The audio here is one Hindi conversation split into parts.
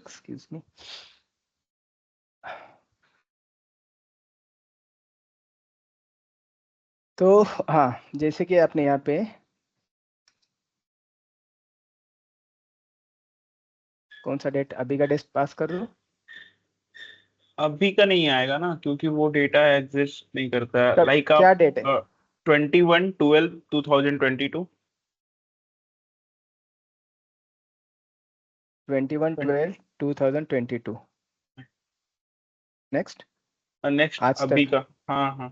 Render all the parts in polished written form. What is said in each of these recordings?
Excuse me. तो हाँ, जैसे कि आपने यहाँ पे कौन सा डेट अभी का डेट पास कर लो। अभी का नहीं आएगा ना, क्योंकि वो डेटा एग्जिस्ट नहीं करता है। कब लाइक क्या आप डेट है? 21/12/2022। 21/12/2022। नेक्स्ट। नेक्स्ट आज अभी तक। का। हाँ हाँ।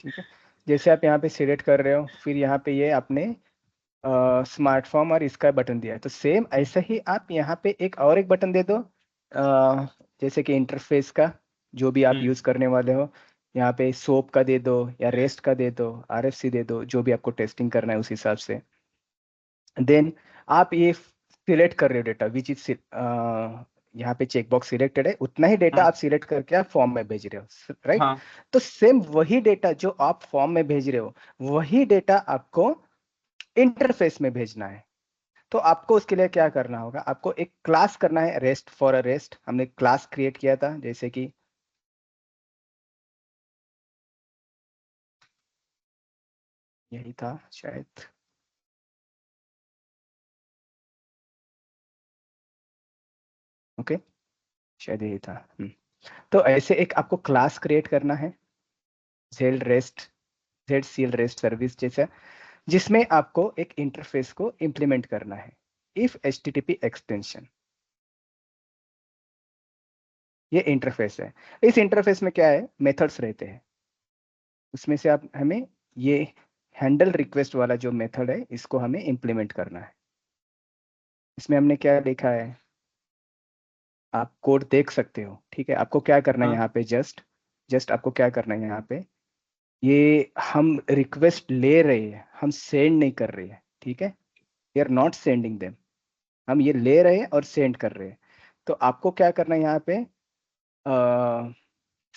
ठीक है, जैसे आप यहाँ पे सिलेक्ट कर रहे हो, फिर यहाँ पे ये आपने स्मार्टफॉर्म और इसका बटन दिया है, तो सेम ऐसा ही आप यहाँ पे एक बटन दे दो, जैसे कि इंटरफेस का जो भी आप हम्म। यूज करने वाले हो। यहाँ पे सोप का दे दो या रेस्ट का दे दो, आरएफसी दे दो, जो भी आपको टेस्टिंग करना है उस हिसाब से। देन आप ये सिलेक्ट कर रहे हो डेटा विच इज, यहाँ पे चेकबॉक्स सिलेक्टेड है, उतना ही डेटा हाँ आप सिलेक्ट करके आप फॉर्म में भेज रहे हो, राइट? हाँ। तो सेम वही डेटा जो आप फॉर्म में भेज रहे हो, वही डेटा आपको इंटरफेस में भेजना है। तो आपको उसके लिए क्या करना होगा, आपको एक क्लास करना है, रेस्ट फॉर अ रेस्ट। हमने क्लास क्रिएट किया था, जैसे कि यही था शायद। ओके, शायद यही था। तो ऐसे एक आपको क्लास क्रिएट करना है, Z rest, Z seal rest service जैसा, जिसमें आपको एक इंटरफेस को इंप्लीमेंट करना है। इफ एचटीटीपी एक्सटेंशन, ये इंटरफेस है। इस इंटरफेस में क्या है, मेथड्स रहते हैं, उसमें से आप हमें ये हैंडल रिक्वेस्ट वाला जो मेथड है, इसको हमें इंप्लीमेंट करना है। इसमें हमने क्या लिखा है, आप कोड देख सकते हो। ठीक है, आपको क्या करना है हाँ। यहाँ पे, जस्ट जस्ट आपको क्या करना है यहाँ पे, ये हम रिक्वेस्ट ले रहे हैं, हम सेंड नहीं कर रहे हैं। ठीक है, we are not sending them, हम ये ले रहे हैं और सेंड कर रहे हैं। तो आपको क्या करना है यहाँ पे,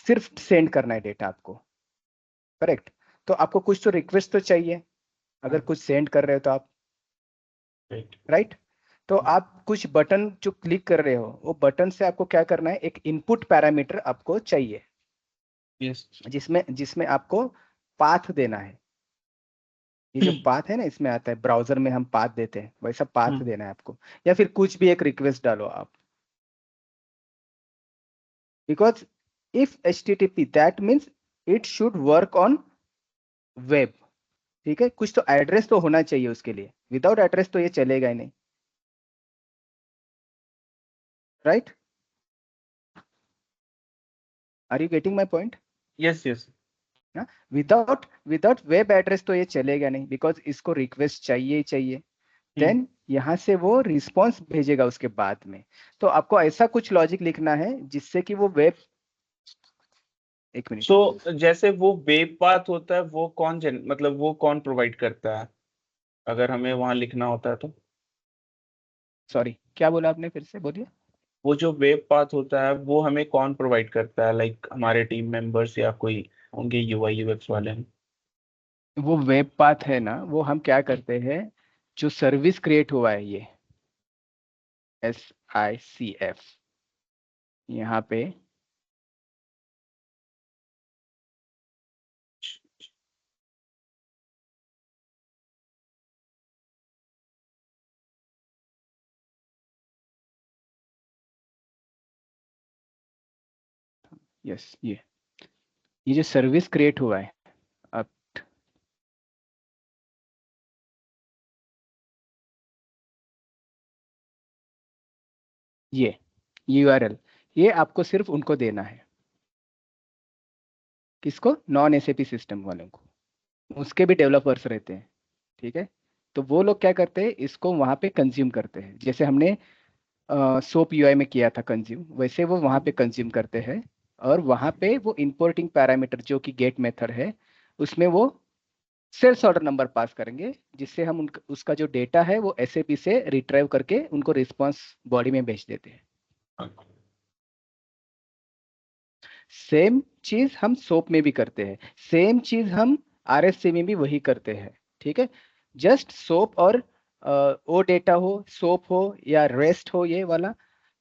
सिर्फ सेंड करना है डेटा आपको, करेक्ट? तो आपको कुछ तो रिक्वेस्ट तो चाहिए, अगर कुछ सेंड कर रहे हो तो आप, राइट। राइट? तो आप कुछ बटन जो क्लिक कर रहे हो, वो बटन से आपको क्या करना है, एक इनपुट पैरामीटर आपको चाहिए, यस। जिसमें जिसमें आपको पाथ देना है। ये जो पाथ है ना, इसमें आता है, ब्राउजर में हम पाथ देते हैं, वैसा पाथ देना है आपको, या फिर कुछ भी एक रिक्वेस्ट डालो आप, because if HTTP that means it should work on web. ठीक है, कुछ तो एड्रेस तो होना चाहिए उसके लिए, विदाउट एड्रेस तो ये चलेगा ही नहीं, right? Are you getting my point? Yes yes. Without without web address तो ये चलेगा नहीं, बिकॉज इसको रिक्वेस्ट चाहिए ही चाहिए। देन यहाँ से वो रिस्पॉन्स भेजेगा उसके बाद में। तो आपको ऐसा कुछ लॉजिक लिखना है जिससे कि वो वेब, एक मिनट। सो जैसे वो वेब पाथ होता है, वो मतलब वो कौन प्रोवाइड करता है, अगर हमें वहां लिखना होता है तो? सॉरी, क्या बोला आपने, फिर से बोलिए। वो जो वेब पाथ होता है वो हमें कौन प्रोवाइड करता है, लाइक हमारे टीम मेंबर्स या कोई होंगे UI UX वाले? वो वेब पाथ है ना, वो हम क्या करते हैं, जो सर्विस क्रिएट हुआ है ये SICF, यहाँ पे यस, ये जो सर्विस क्रिएट हुआ है, अब ये URL, ये आपको सिर्फ उनको देना है। किसको? नॉन SAP सिस्टम वालों को, उसके भी डेवलपर्स रहते हैं। ठीक है, तो वो लोग क्या करते हैं, इसको वहां पे कंज्यूम करते हैं, जैसे हमने सोप UI में किया था कंज्यूम, वैसे वो वहां पे कंज्यूम करते हैं। और वहां पे वो इंपोर्टिंग पैरामीटर जो कि गेट मेथड है, उसमें वो सेल्स ऑर्डर नंबर पास करेंगे, जिससे हम उसका जो डेटा है वो SAP से रिट्राइव करके उनको रिस्पॉन्स बॉडी में भेज देते हैं। सेम चीज हम सोप में भी करते हैं, सेम चीज हम RSC में भी वही करते हैं, ठीक है। जस्ट सोप और ओ डेटा हो, सोप हो या रेस्ट हो ये वाला,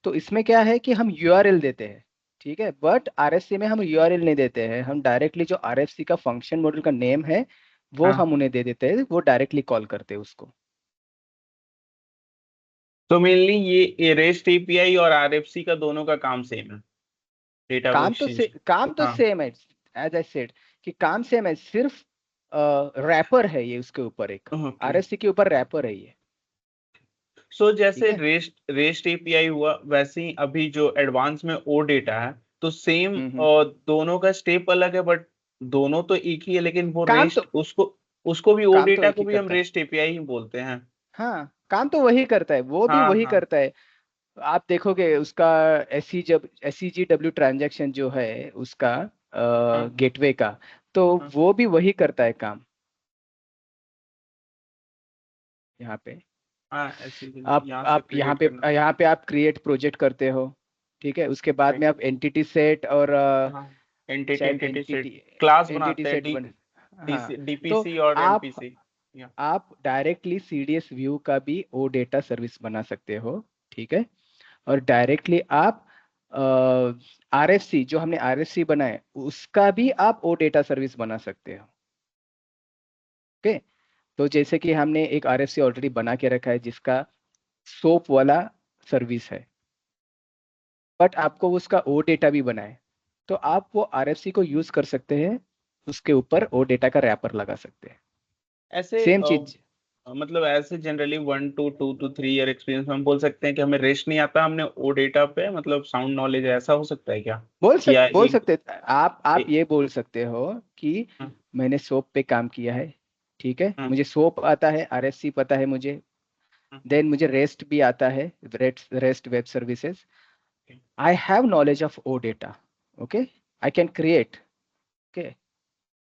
तो इसमें क्या है कि हम यूआरएल देते हैं, ठीक है। बट RSC में हम यूआरएल नहीं देते हैं, हम डायरेक्टली जो RFC का फंक्शन मॉड्यूल का नेम है वो हाँ, हम उन्हें दे देते हैं, वो डायरेक्टली कॉल करते हैं उसको। तो मेनली ये रेस्ट एपीआई और आरएफसी का दोनों का काम सेम है, डेटा को एक्सचेंज। काम तो हाँ। सेम है, एज आई सेड कि काम सेम है, सिर्फ रैपर है ये उसके ऊपर, एक ओके। RSC के ऊपर रैपर है ये, सो ठीक जैसे है। रेस्ट एपीआई हुआ, वैसे ही अभी जो एडवांस में ओ डेटा है, तो सेम हम्म। दोनों का स्टेप अलग है, बट दोनों तो एक ही है, लेकिन वो काम तो रेस्ट उसको उसको भी ओ काम तो डेटा एक को ही भी हम करता है। रेस्ट एपीआई ही बोलते हैं। हाँ, काम तो वही करता है, वो भी हाँ वही हाँ करता है। आप देखोगे उसका SCGW ट्रांजैक्शन जो है उसका हाँ गेटवे का, तो हाँ वो भी वही करता है काम यहाँ पे। हाँ, ऐसे आप यहाँ से आप क्रिएट करना। यहाँ पे आप क्रिएट प्रोजेक्ट करते हो, ठीक है। उसके बाद में राइट। आप एंटिटी सेट और हाँ, एंटिटी शायद entity set, entity class entity बनाते हैं, सेट बन, हाँ। तो डीपीसी और आप एमपीसी। या आप डायरेक्टली CDS व्यू का भी ओ डेटा सर्विस बना सकते हो, ठीक है। और डायरेक्टली आप RFC, जो हमने RFC बनाए उसका भी आप ओ डेटा सर्विस बना सकते हो, ओके। तो जैसे कि हमने एक RFC ऑलरेडी बना के रखा है जिसका सोप वाला सर्विस है, बट आपको उसका ओ डेटा भी बनाए, तो आप वो RFC को यूज कर सकते हैं, उसके ऊपर ओ डेटा का रैपर लगा सकते हैं, ऐसे सेम चीज। मतलब ऐसे generally 1 to 2 to 3 year experience में हम बोल सकते हैं कि हमें रेस्ट नहीं आता, हमने ओ डेटा पे मतलब साउंड नॉलेज है, ऐसा हो सकता है क्या? या बोल एक, सकते, आप एक ये बोल सकते हो कि हाँ, मैंने सोप पे काम किया है, ठीक है, हाँ, मुझे सोप आता है, RFC पता है मुझे, हाँ, देन मुझे रेस्ट भी आता है, rest web services. okay. I have knowledge of O data, okay, I can create, okay,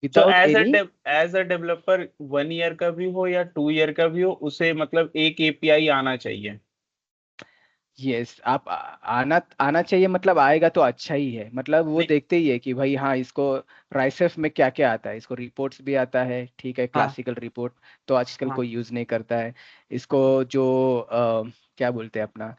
तो without any. As a developer 1 year का भी हो या 2 ईयर का भी हो, उसे मतलब एक एपीआई आना चाहिए। यस, आप आना आना चाहिए, मतलब आएगा तो अच्छा ही है, मतलब वो नहीं। देखते ही है कि भाई हाँ, इसको राइसेफ में क्या क्या आता है, इसको रिपोर्ट्स भी आता है, ठीक है, हाँ क्लासिकल रिपोर्ट तो आजकल हाँ कोई यूज नहीं करता है इसको। हाँ जो क्या बोलते हैं अपना,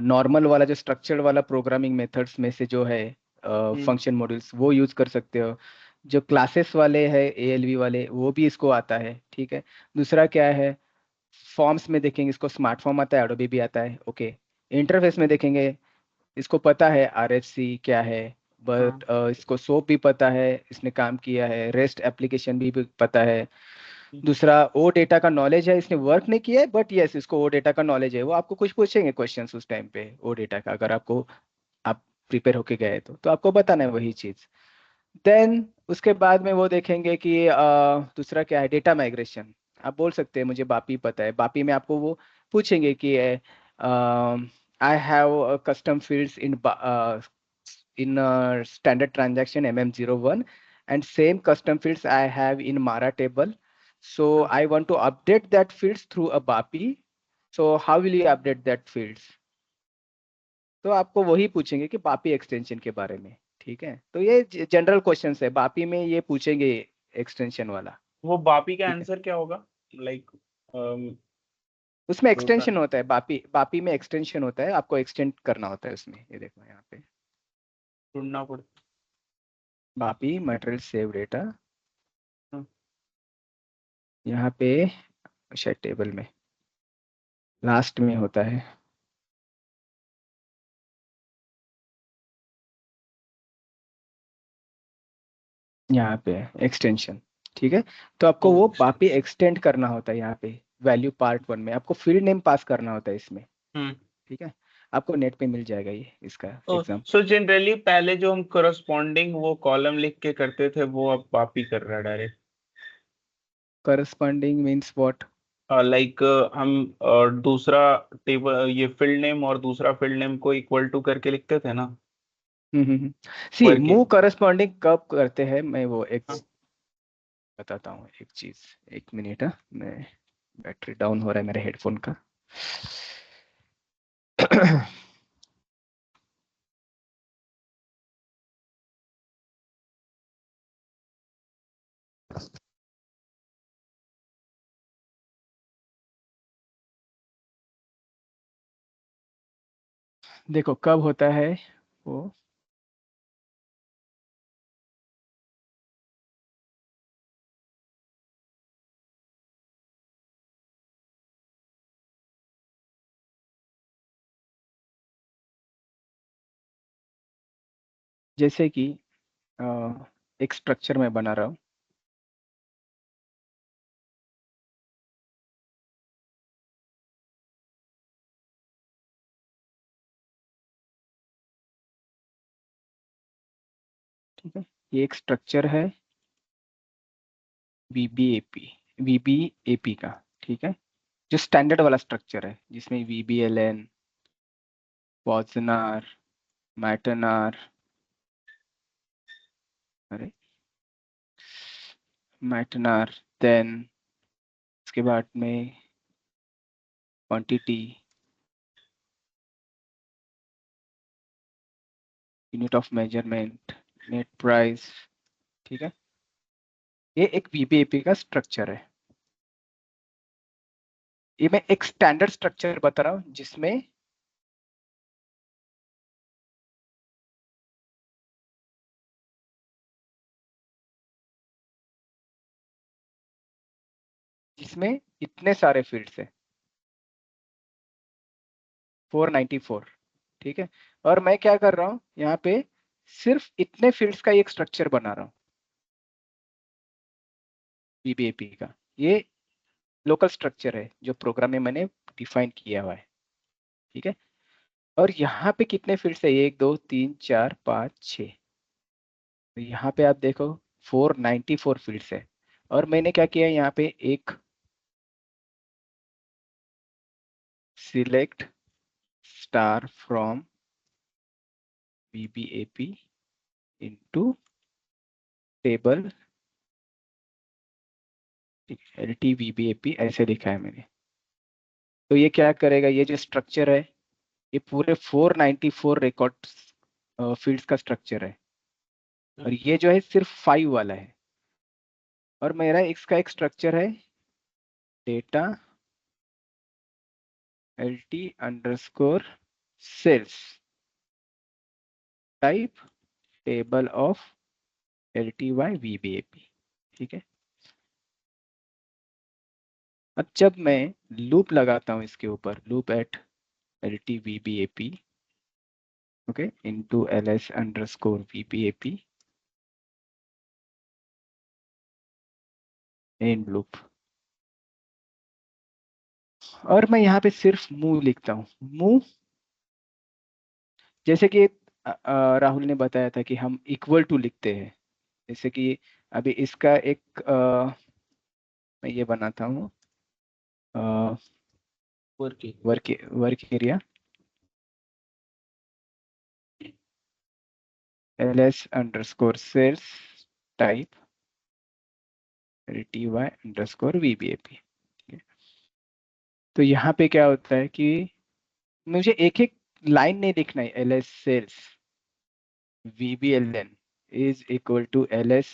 नॉर्मल वाला जो स्ट्रक्चर्ड वाला प्रोग्रामिंग मेथड्स में से जो है हम्म फंक्शन मॉड्यूल्स, वो यूज कर सकते हो। जो क्लासेस वाले हैं ALV वाले, वो भी इसको आता है, ठीक है। दूसरा क्या है, फॉर्म्स में देखेंगे इसको स्मार्ट फॉर्म आता है, एडोबी भी आता है, ओके। इंटरफेस में देखेंगे इसको पता है RFC क्या है, हाँ बट इसको सोप भी पता है, इसने काम किया है, रेस्ट एप्लीकेशन भी पता है। दूसरा ओ डेटा का नॉलेज है, इसने वर्क नहीं किया है बट यस इसको ओ डेटा का नॉलेज है, वो आपको कुछ पूछेंगे क्वेश्चंस उस टाइम पे ओ डेटा का, अगर आपको आप प्रिपेयर होके गए तो आपको बताना है वही चीज। देन उसके बाद में वो देखेंगे कि दूसरा क्या है, डेटा माइग्रेशन। आप बोल सकते हैं मुझे बापी पता है, बापी में आपको वो पूछेंगे कि I have custom fields in standard transaction MM01 and same custom fields I have in Mara table. So हाँ। I want to update that fields through a BAPI. So how will you update that fields? तो आपको वही पूछेंगे कि बापी एक्सटेंशन के बारे में, ठीक है। तो ये जनरल क्वेश्चंस है, बापी में ये पूछेंगे एक्सटेंशन वाला, वो बापी का ठीक है। आंसर क्या होगा? लाइक उसमें होता एक्सटेंशन होता है, बापी में एक्सटेंशन होता है, आपको एक्सटेंड करना होता है उसमें, ये देखो यहाँ पे ढूंढना पड़ता बापी मटेरियल सेव डेटा, है। यहाँ पे शायद टेबल में लास्ट में होता है, यहाँ पे एक्सटेंशन, ठीक है। तो आपको ओ वो बापी एक्सटेंशन। एक्सटेंड करना होता है, यहाँ पे वैल्यू पार्ट 1 में आपको फील्ड नेम पास करना होता है इसमें, हम्म। ठीक है। आपको नेट पे मिल जाएगा ये इसका ओ एग्जाम्पल। सो जनरली पहले जो हम करस्पॉन्डिंग वो कॉलम लिख के करते थे, वो अब बापी कर रहा है direct. Corresponding means what? Like हम दूसरा टेबल, ये फील्ड नेम और दूसरा फील्ड नेम को इक्वल टू करके लिखते थे ना, सी करके। मूव करस्पॉन्डिंग कब करते हैं, मैं वो एक हाँ। बताता हूँ एक चीज, एक मिनट, मैं बैटरी डाउन हो रहा है मेरे हेडफोन का। देखो कब होता है वो, जैसे कि अ, एक स्ट्रक्चर मैं बना रहा हूँ, ठीक है। ये एक स्ट्रक्चर है वीबीएपी, वीबीएपी का, ठीक है। जो स्टैंडर्ड वाला स्ट्रक्चर है जिसमें वीबीएलएन, पॉजनार, मैटनार, अरे मैटनार, देन उसके बाद में quantity, unit of measurement, net price, ठीक है। ये एक वीबीएपी का स्ट्रक्चर है। ये मैं एक स्टैंडर्ड स्ट्रक्चर बता रहा हूँ जिसमें जिसमें इतने सारे फील्ड्स है, 494, ठीक है। और मैं क्या कर रहा हूँ यहाँ पे, सिर्फ इतने फील्ड्स का एक स्ट्रक्चर बना रहा हूँ वीबीएपी का। ये लोकल स्ट्रक्चर है जो प्रोग्राम में मैंने डिफाइन किया हुआ है, ठीक है। और यहाँ पे कितने फील्ड्स है, 1 2 3 4 5 6, तो यहाँ पे आप देखो 494 फील्ड्स है। और मैंने क्या किया यहाँ पे, एक select star from VBAP into table, L T VBAP ऐसे लिखा है मैंने। तो ये क्या करेगा, ये जो स्ट्रक्चर है ये पूरे 494 रिकॉर्ड फील्ड्स का स्ट्रक्चर है, और ये जो है सिर्फ 5 वाला है। और मेरा इसका एक स्ट्रक्चर है data L T underscore sales type table of L T Y VBAP, ठीक है। अब जब मैं लूप लगाता हूँ इसके ऊपर, loop at L T VBAP, okay, into L S underscore VBAP end loop, और मैं यहाँ पे सिर्फ मूव लिखता हूँ। मूव, जैसे कि राहुल ने बताया था कि हम इक्वल टू लिखते हैं, जैसे कि अभी इसका एक मैं ये बनाता हूँ work area, L S underscore sales type L T Y underscore VBAP. तो यहाँ पे क्या होता है कि मुझे एक एक लाइन नहीं लिखना है, L S cells VBLN is equal to L S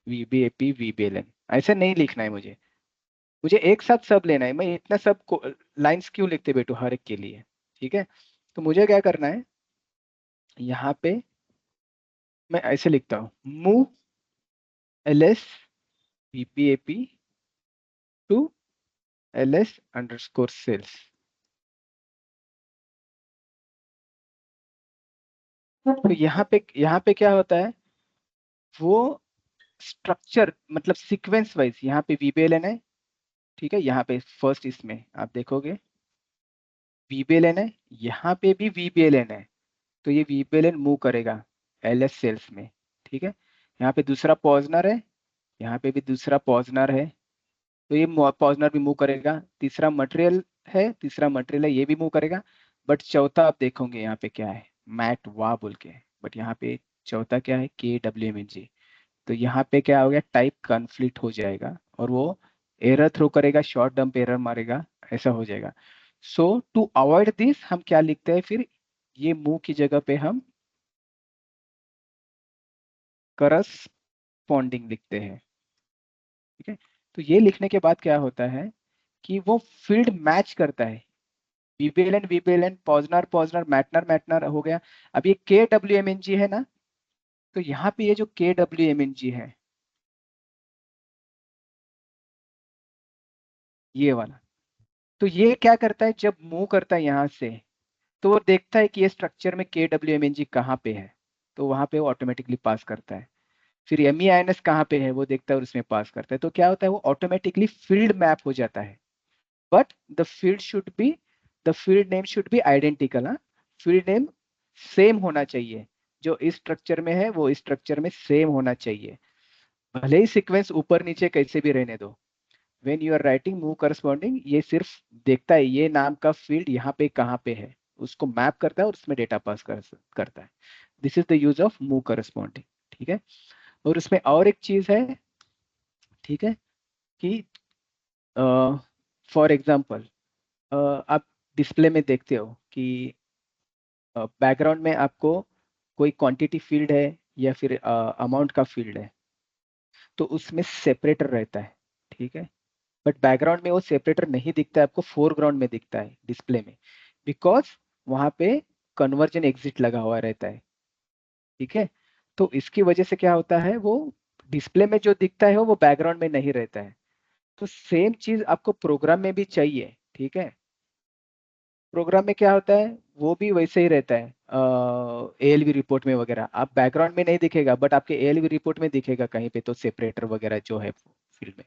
VBAP VBLN, ऐसा नहीं लिखना है मुझे। मुझे एक साथ सब लेना है, मैं इतना सब लाइंस क्यों लिखते बैठू हर एक के लिए, ठीक है। तो मुझे क्या करना है, यहाँ पे मैं ऐसे लिखता हूँ, move L S VBAP to L S underscore cells. तो यहाँ पे क्या होता है, वो स्ट्रक्चर मतलब सीक्वेंस वाइज यहाँ पे VBLN है, ठीक है। यहाँ पे फर्स्ट इसमें आप देखोगे VBLN है, यहाँ पे भी VBLN है, तो ये VBLN मूव करेगा LS सेल्स में, ठीक है। यहाँ पे दूसरा पॉजनर है, यहाँ पे भी दूसरा पॉजनर है, तो ये पॉजनर भी मूव करेगा। तीसरा मटेरियल है, तीसरा मटेरियल है, ये भी मूव करेगा। बट चौथा आप देखोगे यहाँ पे क्या है, मैट वा बोल के, बट यहाँ पे चौथा क्या है, KWMNG। तो यहाँ पे क्या हो गया, टाइप कॉन्फ्लिक्ट हो जाएगा और वो एरर थ्रो करेगा, शॉर्ट डंप एरर मारेगा, ऐसा हो जाएगा। सो टू अवॉइड दिस हम क्या लिखते हैं फिर, ये मूव की जगह पे हम करस्पॉन्डिंग लिखते हैं, ठीक है। तो ये लिखने के बाद क्या होता है कि वो फील्ड मैच करता है, वीबीएलएन वीबीएलएन, पॉजनर पॉजनर, मैटनर मैटनर हो गया। अब ये के डब्ल्यू एम एन जी है ना, तो यहाँ पे ये जो के डब्ल्यू एम एन जी है ये वाला, तो ये क्या करता है जब मूव करता है यहाँ से, तो वो देखता है कि ये स्ट्रक्चर में के डब्ल्यू एम एन जी कहाँ पे है, तो वहां पे वो ऑटोमेटिकली पास करता है। फिर M E I N S कहाँ पे है वो देखता है और उसमें पास करता है। तो क्या होता है, वो ऑटोमेटिकली फील्ड मैप हो जाता है। But the field should be, the field name should be identical. हाँ, फील्ड नेम सेम होना चाहिए, जो इस स्ट्रक्चर में है वो इस स्ट्रक्चर में सेम होना चाहिए, भले ही सीक्वेंस ऊपर नीचे कैसे भी रहने दो। When you are writing move corresponding, ये सिर्फ देखता है ये नाम का फील्ड यहाँ पे कहाँ पे है, उसको मैप करता है और उसमें डेटा पास करता है। This is the use of move corresponding. ठीक है। और उसमें और एक चीज है, ठीक है, कि फॉर एग्जाम्पल आप डिस्प्ले में देखते हो कि बैकग्राउंड में आपको कोई क्वांटिटी फील्ड है या फिर अमाउंट का फील्ड है, तो उसमें सेपरेटर रहता है। ठीक है। बट बैकग्राउंड में वो सेपरेटर नहीं दिखता है आपको, फोरग्राउंड में दिखता है डिस्प्ले में, बिकॉज वहां पे कन्वर्जन एग्जिट लगा हुआ रहता है। ठीक है। तो इसकी वजह से क्या होता है, वो डिस्प्ले में जो दिखता है वो बैकग्राउंड में नहीं रहता है। तो सेम चीज आपको प्रोग्राम में भी चाहिए। ठीक है। प्रोग्राम में क्या होता है, वो भी वैसे ही रहता है। एएलवी रिपोर्ट में वगैरह आप बैकग्राउंड में नहीं दिखेगा, बट आपके एएलवी रिपोर्ट में दिखेगा कहीं पे, तो सेपरेटर वगैरह जो है फील्ड में।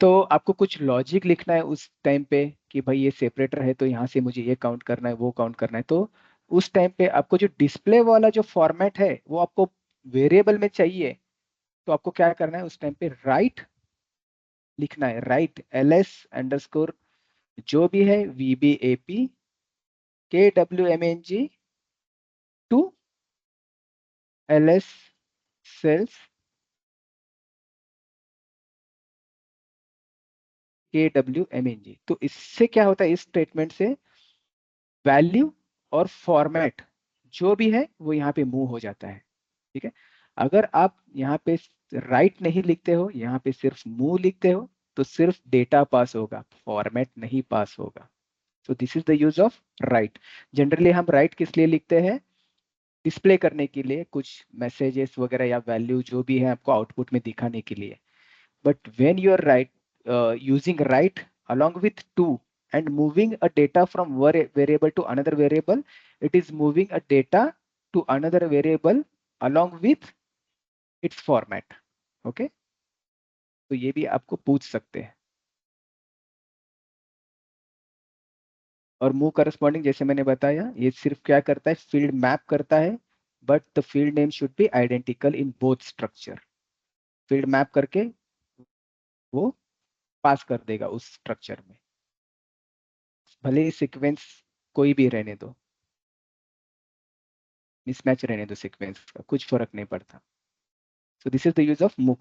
तो आपको कुछ लॉजिक लिखना है उस टाइम पे कि भाई ये सेपरेटर है तो यहाँ से मुझे ये काउंट करना है वो काउंट करना है। तो उस टाइम पे आपको जो डिस्प्ले वाला जो फॉर्मेट है वो आपको वेरिएबल में चाहिए, तो आपको क्या करना है उस टाइम पे, राइट लिखना है, राइट ls_, जो भी है VBAP KWMNG to ls cells KWMNG। तो इससे क्या होता है, इस स्टेटमेंट से वैल्यू और फॉर्मेट जो भी है वो यहाँ पे मूव हो जाता है। ठीक है। अगर आप यहाँ पे राइट नहीं लिखते हो, यहाँ पे सिर्फ मूव लिखते हो, तो सिर्फ डेटा पास होगा, फॉर्मेट नहीं पास होगा। So this is the use of right. Generally हम राइट किस लिए लिखते हैं, डिस्प्ले करने के लिए, कुछ मैसेजेस वगैरह या वैल्यू जो भी है आपको आउटपुट में दिखाने के लिए। But when you are using write along with to and moving a data from variable to another variable, it is moving a data to another variable along with its format. Okay? तो ये भी आपको पूछ सकते हैं। और मूव करस्पॉन्डिंग जैसे मैंने बताया, ये सिर्फ क्या करता है, फील्ड मैप करता है, but the field name should be identical in both structure. Field map करके वो पास कर देगा उस स्ट्रक्चर में, भले ही सीक्वेंस कोई भी रहने दो, मिसमैच रहने दो सीक्वेंस का, कुछ फर्क नहीं पड़ता। So this is the use of move.